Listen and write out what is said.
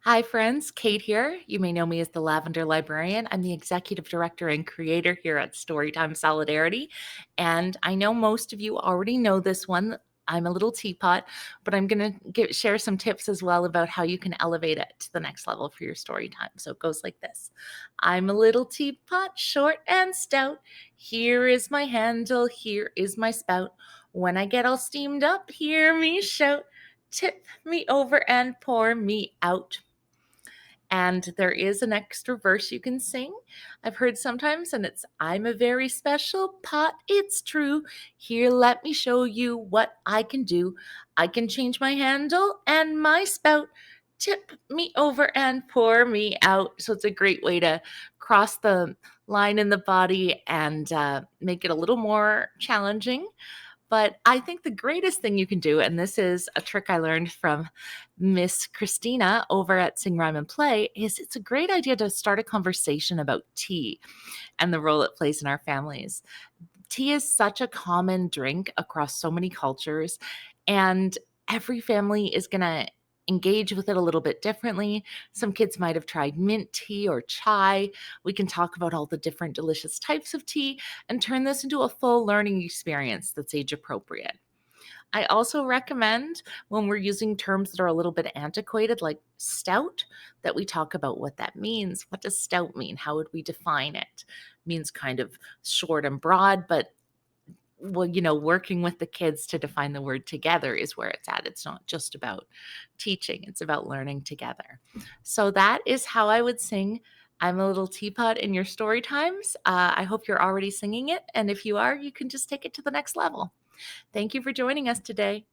Hi, friends. Kate here. You may know me as the Lavender Librarian. I'm the executive director and creator here at Storytime Solidarity. And I know most of you already know this one. I'm a little teapot, but I'm going to share some tips as well about how you can elevate it to the next level for your story time. So it goes like this. I'm a little teapot, short and stout. Here is my handle, here is my spout. When I get all steamed up, hear me shout. Tip me over and pour me out. And there is an extra verse you can sing. I've heard sometimes, and it's I'm a very special pot, it's true. Here, let me show you what I can do. I can change my handle and my spout. Tip me over and pour me out. So it's a great way to cross the line in the body and make it a little more challenging. But I think the greatest thing you can do, and this is a trick I learned from Miss Christina over at Sing Rhyme and Play, is it's a great idea to start a conversation about tea and the role it plays in our families. Tea is such a common drink across so many cultures, and every family is going to engage with it a little bit differently. Some kids might have tried mint tea or chai. We can talk about all the different delicious types of tea and turn this into a full learning experience that's age appropriate. I also recommend when we're using terms that are a little bit antiquated, like stout, that we talk about what that means. What does stout mean? How would we define it? Means kind of short and broad, but working with the kids to define the word together is where it's at. It's not just about teaching, it's about learning together. So that is how I would sing I'm a Little Teapot in your story times. I hope you're already singing it. And if you are, you can just take it to the next level. Thank you for joining us today.